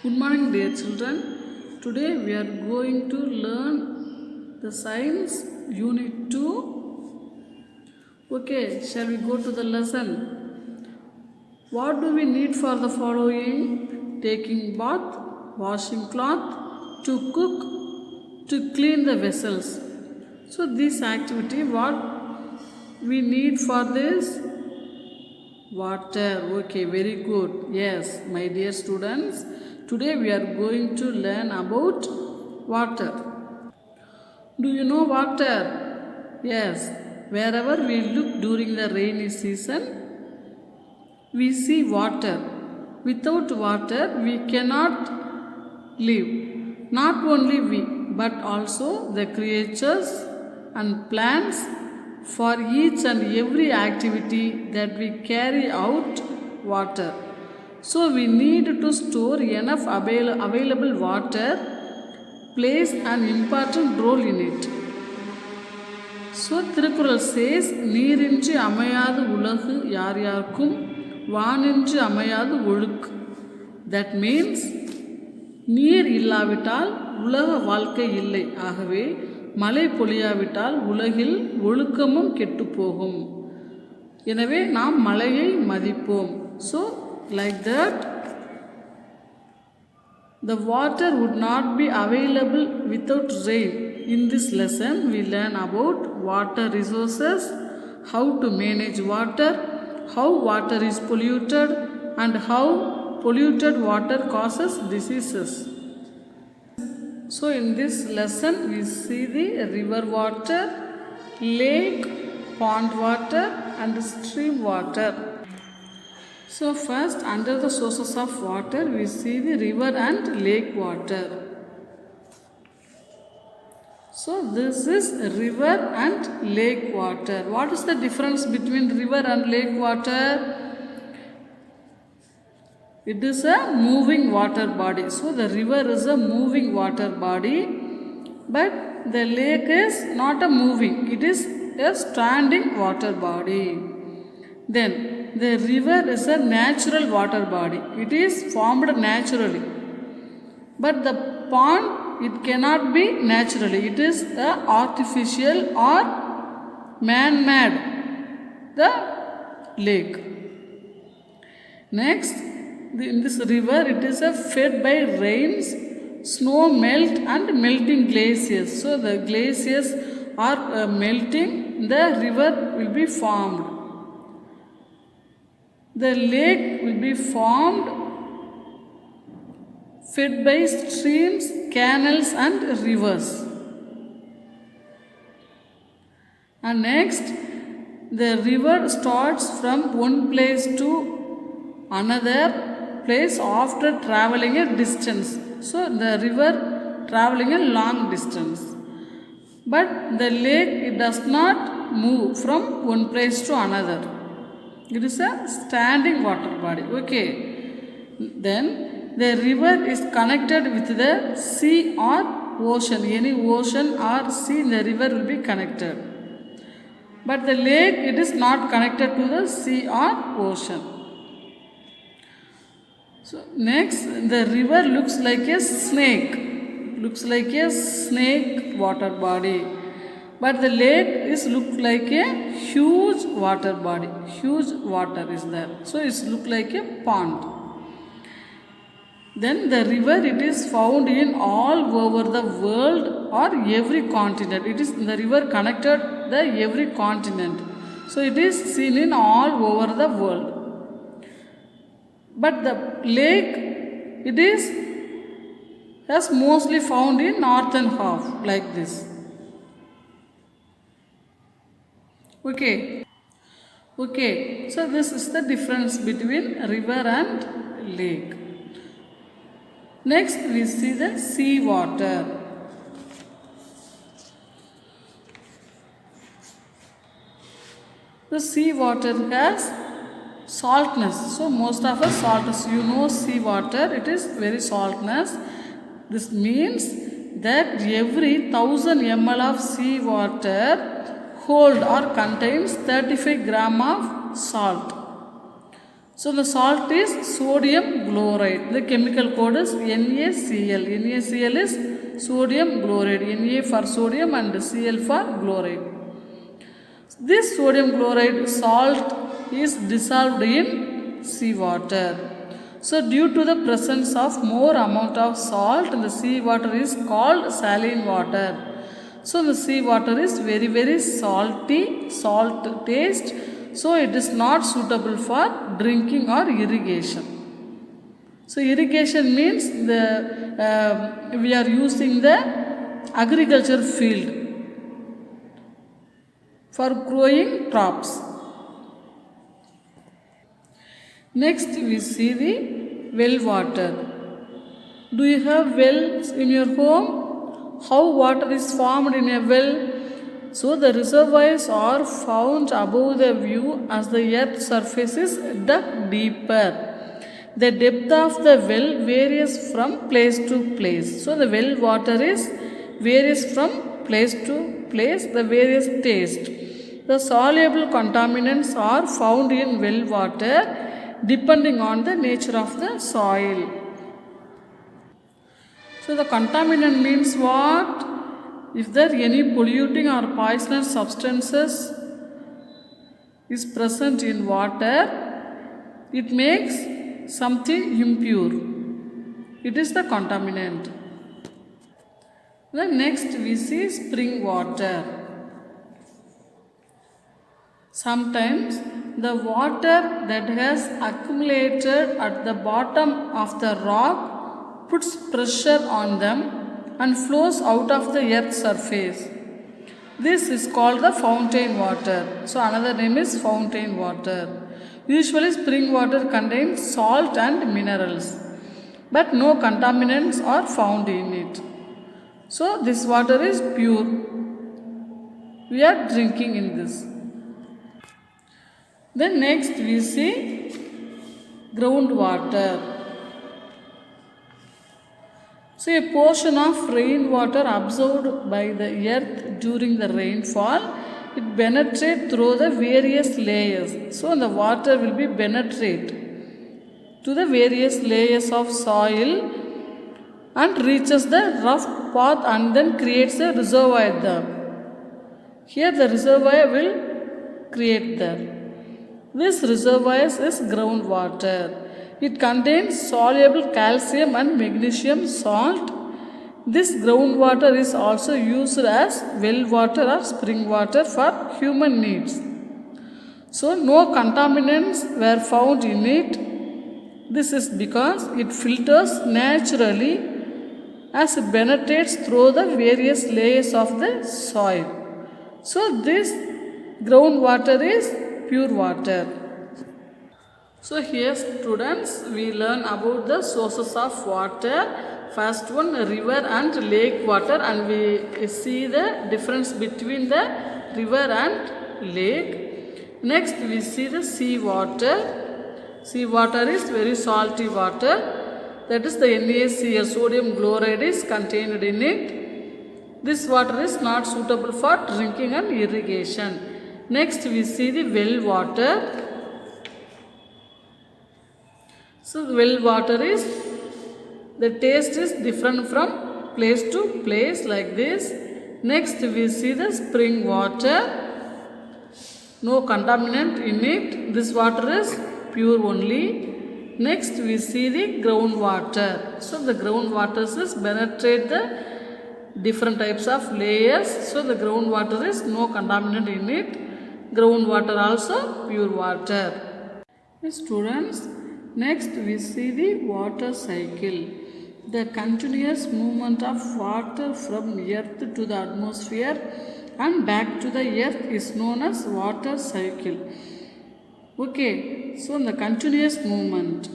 Good morning, dear children. Today we are going to learn the science unit 2. Okay, shall we go to the lesson? What do we need for the following? Taking bath, washing cloth, to cook, to clean the vessels. So this activity, what we need for this? Water. Okay, very good. Yes, my dear students, today we are going to learn about water. Do you know water? Yes, wherever we look during the rainy season, we see water. Without water, we cannot live. Not only we, but also the creatures and plants. For each and every activity that we carry out, water. So we need to store enough available water, plays an important role in it. So Tirukkural says, நீரின்றி அமையாது உலகு யார் யாருக்கும் வானின்றி அமையாது ஒழுக்கு. That means நீர் இல்லாவிட்டால் உலக வாழ்க்கை இல்லை. ஆகவே மழை பொழியாவிட்டால் உலகில் ஒழுக்கமும் கெட்டுப்போகும். எனவே நாம் மழையை மதிப்போம். So like that the water would not be available without rain. In this lesson we learn about water resources, how to manage water, how water is polluted, and how polluted water causes diseases. So in this lesson we see the river water, lake, pond water and stream water. So first, under the sources of water we see the river and lake water. So this is river and lake water. What is the difference between river and lake water? It is a moving water body. So the river is a moving water body, but the lake is not a moving. It is a standing water body. Then the river is a natural water body. It is formed naturally. But the pond, it cannot be naturally. It is artificial or man-made, the lake. Next, in this river, it is fed by rains, snow melt and melting glaciers. So the glaciers are melting, the river will be formed. The lake will be formed fed by streams, canals and rivers. And next, the river starts from one place to another place after traveling a distance. So the river traveling a long distance. But the lake, it does not move from one place to another. It is a standing water body. Okay. Then the river is connected with the sea or ocean. Any ocean or sea, the river will be connected. But the lake, it is not connected to the sea or ocean. So next, the river looks like a snake. Looks like a snake water body. But the lake is look like a huge water body. Huge water is there. So it look like a pond. Then the river, it is found in all over the world or every continent. It is the river connected the every continent. So it is seen in all over the world. But the lake, it is mostly found in northern half like this. Okay. So this is the difference between river and lake. Next we see the sea water. The sea water has saltness. So most of us saltness. You know sea water, it is very saltness. This means that every 1000 ml of sea water hold or contains 35 gram of salt. So the salt is sodium chloride. The chemical code is NaCl. NaCl is sodium chloride. Na for sodium and Cl for chloride. This sodium chloride salt is dissolved in seawater. So due to the presence of more amount of salt in the seawater is called saline water. So the seawater is very salty, salt taste. So it is not suitable for drinking or irrigation. So irrigation means we are using the agriculture field for growing crops. Next we see the well water. Do you have wells in your home? How water is formed in a well? So the reservoirs are found above the view as the earth's surface is dug deeper. The depth of the well varies from place to place. So the well water is varies from place to place, the various taste. The soluble contaminants are found in well water depending on the nature of the soil. So the contaminant means what? If there any polluting or poisonous substances is present in water, it makes something impure. It is the contaminant. Then next we see spring water. Sometimes the water that has accumulated at the bottom of the rock puts pressure on them and flows out of the earth's surface. This is called the fountain water. So another name is fountain water. Usually spring water contains salt and minerals, but no contaminants are found in it. So this water is pure. We are drinking in this. Then next we see groundwater. So a portion of rainwater absorbed by the earth during the rainfall, it penetrates through the various layers. So the water will be penetrate to the various layers of soil and reaches the rough path and then creates a reservoir there. Here the reservoir will create there. This reservoir is groundwater. It contains soluble calcium and magnesium salt. This groundwater is also used as well water or spring water for human needs. So no contaminants were found in it. This is because it filters naturally as it penetrates through the various layers of the soil. So this groundwater is pure water. So here students we learn about the sources of water. First one river and lake water, and we see the difference between the river and lake. Next we see the sea water. Sea water is very salty water. That is the NaCl, sodium chloride is contained in it. This water is not suitable for drinking and irrigation. Next we see the well water. So the well water is, the taste is different from place to place like this. Next we see the spring water. No contaminant in it. This water is pure only. Next we see the groundwater. So the groundwater is penetrate the different types of layers. So the groundwater is no contaminant in it. Groundwater also pure water. Students, next we see the water cycle. The continuous movement of water from earth to the atmosphere and back to the earth is known as water cycle. Okay, so the continuous movement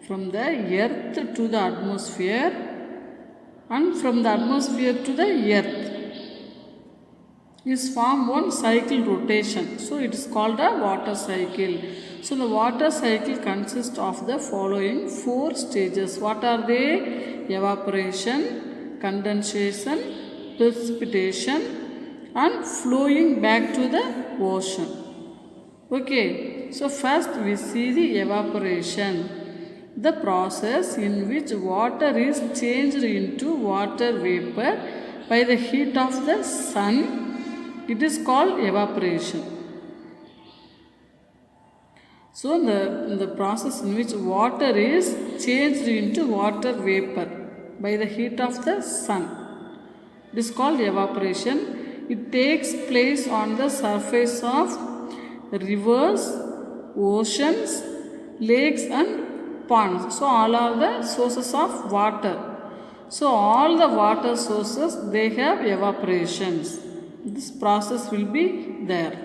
from the earth to the atmosphere and from the atmosphere to the earth is form one cycle rotation. So it is called a water cycle. So the water cycle consists of the following 4 stages. What are they? Evaporation, condensation, precipitation and flowing back to the ocean. Okay. so first we see the evaporation, the process in which water is changed into water vapor by the heat of the sun. It is called evaporation. So the process in which water is changed into water vapor by the heat of the sun, it is called evaporation. It takes place on the surface of rivers, oceans, lakes and ponds. So all are the sources of water. So all the water sources, they have evaporations. This process will be there.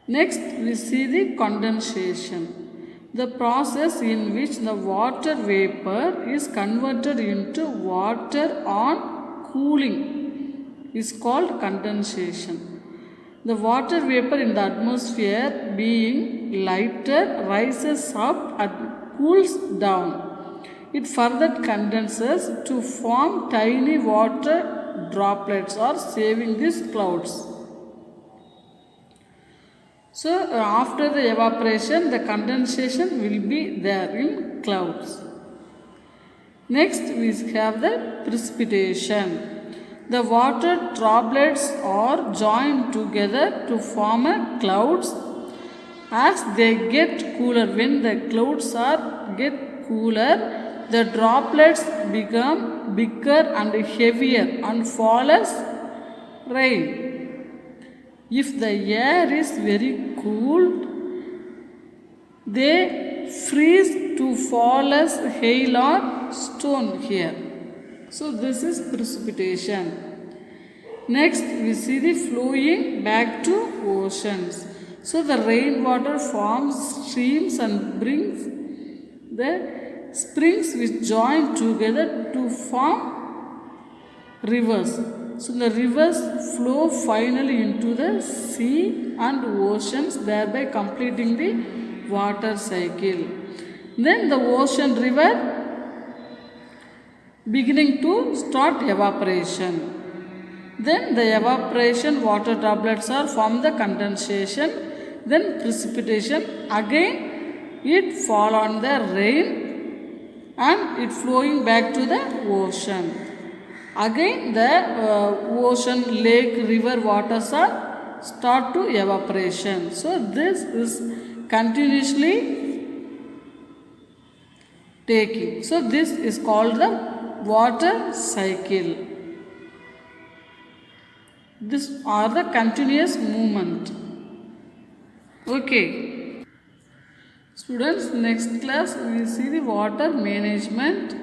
Next we see the condensation, the process in which the water vapor is converted into water on cooling is called condensation. The water vapor in the atmosphere being lighter rises up and cools down. It further condenses to form tiny water droplets or saving these clouds. So after the evaporation, the condensation will be there in clouds. Next we have the precipitation. The water droplets are joined together to form a clouds. As they get cooler, when the clouds get cooler, the droplets become bigger and heavier and fall as rain. If the air is very cool, they freeze to fall as hail or stone here. So this is precipitation. Next we see the flowing back to oceans. So the rainwater forms streams and brings the springs which join together to form rivers. So the rivers flow finally into the sea and oceans, thereby completing the water cycle. Then the ocean river beginning to start evaporation. Then the evaporation water droplets are from the condensation, then precipitation. Again it fall on the rain and it flowing back to the ocean. Again the ocean, lake, river waters are start to evaporation. So this is continuously taking. So this is called the water cycle. These are the continuous movement. Okay. Students, next class we will see the water management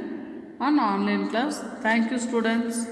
on online class. Thank you, students.